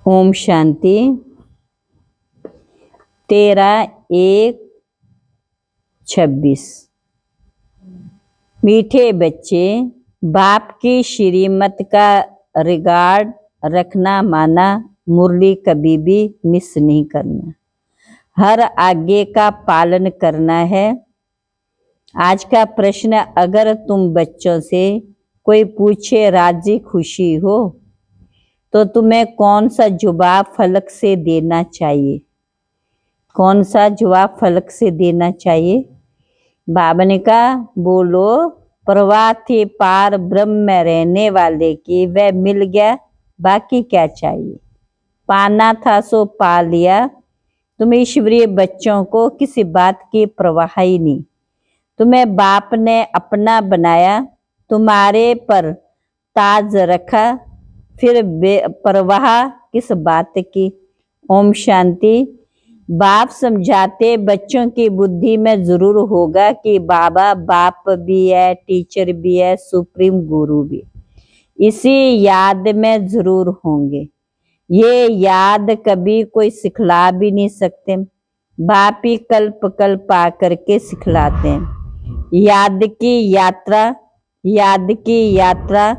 ओम शांति। 13/1/26। मीठे बच्चे, बाप की श्रीमत का रिगार्ड रखना, माना मुरली कभी भी मिस नहीं करना, हर आज्ञा का पालन करना है। आज का प्रश्न, अगर तुम बच्चों से कोई पूछे राजी खुशी हो तो तुम्हें कौन सा जवाब फलक से देना चाहिए? कौन सा जवाब फलक से देना चाहिए? बाबा ने कहा, बोलो प्रवाह थे पार ब्रह्म में रहने वाले की, वह मिल गया, बाकी क्या चाहिए? पाना था सो पा लिया। तुम ईश्वरीय बच्चों को किसी बात की परवाह ही नहीं। तुम्हें बाप ने अपना बनाया, तुम्हारे पर ताज रखा, फिर परवाह किस बात की? ओम शांति। बाप समझाते बच्चों की बुद्धि में जरूर होगा कि बाबा बाप भी है, टीचर भी है, सुप्रीम गुरु भी। इसी याद में जरूर होंगे। ये याद कभी कोई सिखला भी नहीं सकते, बाप ही कल्प कल्प आकर के सिखलाते हैं। याद की यात्रा, याद की यात्रा।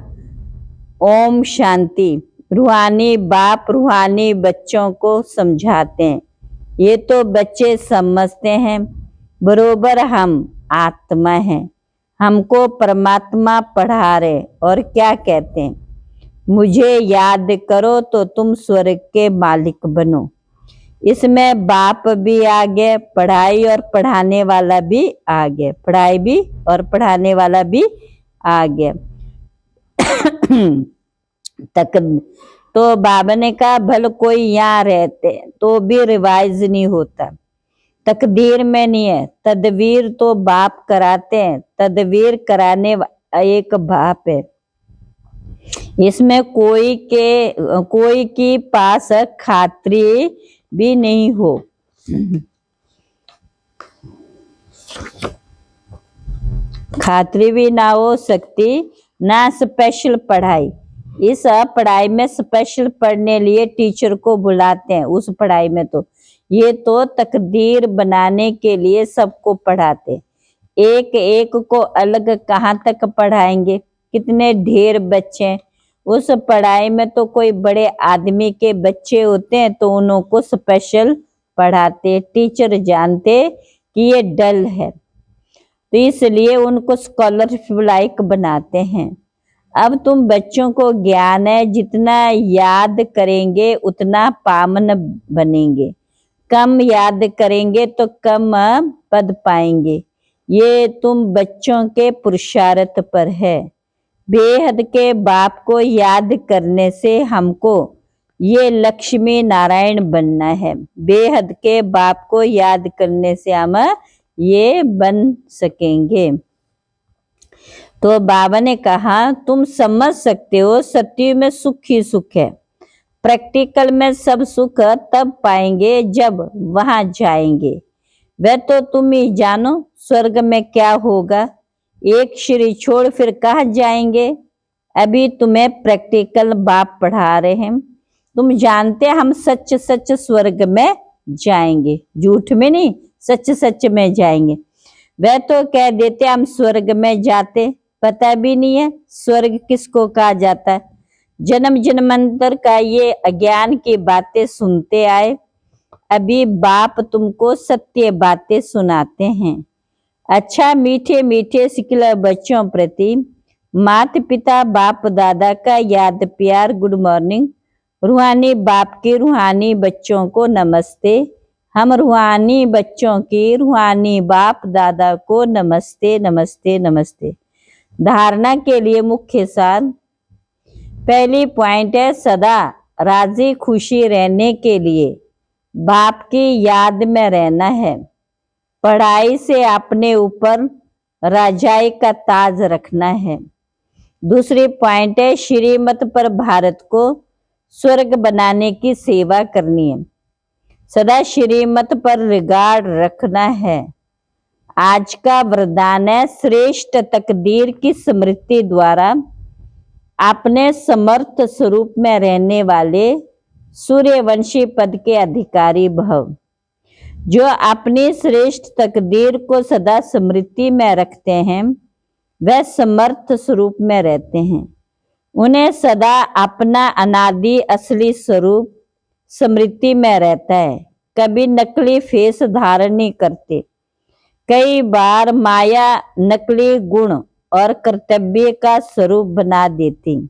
ओम शांति। रूहानी बाप रूहानी बच्चों को समझाते हैं। ये तो बच्चे समझते हैं बरोबर हम आत्मा हैं, हमको परमात्मा पढ़ा रहे और क्या कहते हैं, मुझे याद करो तो तुम स्वर्ग के मालिक बनो। इसमें बाप भी आ गए, पढ़ाई और पढ़ाने वाला भी आ गया, पढ़ाई भी और पढ़ाने वाला भी आ गया। तक तो बाबा ने कहा, भल कोई यहाँ रहते तो भी रिवाइज नहीं होता, तकदीर में नहीं है। तदवीर तो बाप कराते हैं, तदवीर कराने एक बाप है। इसमें कोई की पास खातरी भी नहीं हो। खातरी भी ना हो सकती, ना स्पेशल पढ़ाई। इस पढ़ाई में स्पेशल पढ़ने लिए टीचर को बुलाते हैं। उस पढ़ाई में तो ये तो तकदीर बनाने के लिए सबको पढ़ाते। एक एक को अलग कहाँ तक पढ़ाएंगे, कितने ढेर बच्चे। उस पढ़ाई में तो कोई बड़े आदमी के बच्चे होते हैं तो उनको स्पेशल पढ़ाते। टीचर जानते कि ये डल है तो इसलिए उनको स्कॉलरशिप लाइक बनाते हैं। अब तुम बच्चों को ज्ञान है, जितना याद करेंगे उतना पावन बनेंगे, कम याद करेंगे तो कम पद पाएंगे। ये तुम बच्चों के पुरुषार्थ पर है। बेहद के बाप को याद करने से हमको ये लक्ष्मी नारायण बनना है। बेहद के बाप को याद करने से हम ये बन सकेंगे। तो बाबा ने कहा, तुम समझ सकते हो सत्य में सुख ही सुख है। प्रैक्टिकल में सब सुख तब पाएंगे जब वहां जाएंगे। वह तो तुम ही जानो स्वर्ग में क्या होगा। एक शरीर छोड़ फिर कहाँ जाएंगे। अभी तुम्हें प्रैक्टिकल बाप पढ़ा रहे हैं। तुम जानते हम सच सच स्वर्ग में जाएंगे, झूठ में नहीं, सच सच में जाएंगे। वह तो कह देते हम स्वर्ग में जाते, पता भी नहीं है स्वर्ग किसको कहा जाता है। जन्म जन्मांतर का ये अज्ञान की बातें सुनते आए। अभी बाप तुमको सत्य बातें सुनाते हैं। अच्छा, मीठे मीठे सिकला बच्चों प्रति माता पिता बाप दादा का याद प्यार, गुड मॉर्निंग। रूहानी बाप के रूहानी बच्चों को नमस्ते। हम रूहानी बच्चों की रूहानी बाप दादा को नमस्ते नमस्ते नमस्ते। धारणा के लिए मुख्य सार। पहली पॉइंट है, सदा राजी खुशी रहने के लिए बाप की याद में रहना है। पढ़ाई से अपने ऊपर राजाई का ताज रखना है। दूसरी पॉइंट है, श्रीमत पर भारत को स्वर्ग बनाने की सेवा करनी है। सदा श्रीमत पर रिगार्ड रखना है। आज का वरदान है, श्रेष्ठ तकदीर की स्मृति द्वारा अपने समर्थ स्वरूप में रहने वाले सूर्यवंशी पद के अधिकारी भव। जो अपनी श्रेष्ठ तकदीर को सदा स्मृति में रखते हैं वह समर्थ स्वरूप में रहते हैं। उन्हें सदा अपना अनादि असली स्वरूप स्मृति में रहता है। कभी नकली फेस धारण नहीं करते। कई बार माया नकली गुण और कर्तव्य का स्वरूप बना देती।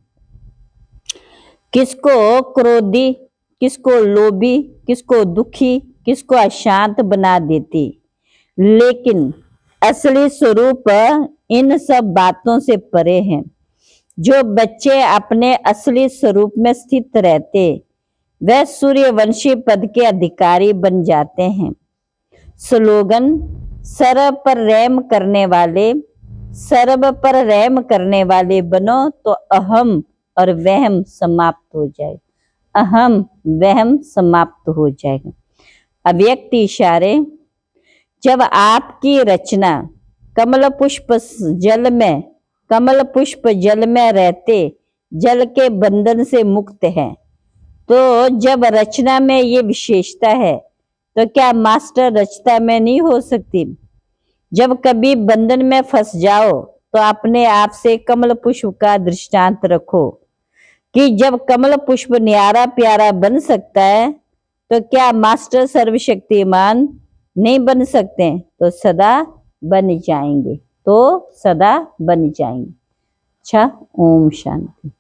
किसको क्रोधी, किसको लोभी, किसको दुखी, किसको अशांत बना देती। लेकिन असली स्वरूप इन सब बातों से परे है। जो बच्चे अपने असली स्वरूप में स्थित रहते वह सूर्यवंशी पद के अधिकारी बन जाते हैं। स्लोगन, सर्व पर रहम करने वाले, सर्व पर रहम करने वाले बनो तो अहम और वहम समाप्त हो जाएगा। अहम वहम समाप्त हो जाएगा। अव्यक्त इशारे, जब आपकी रचना कमल पुष्प जल में रहते जल के बंधन से मुक्त है, तो जब रचना में ये विशेषता है तो क्या मास्टर रचना में नहीं हो सकती। जब कभी बंधन में फंस जाओ तो अपने आप से कमल पुष्प का दृष्टांत रखो कि जब कमल पुष्प न्यारा प्यारा बन सकता है तो क्या मास्टर सर्वशक्तिमान नहीं बन सकते। तो सदा बन जाएंगे, तो सदा बन जाएंगे। अच्छा, ओम शांति।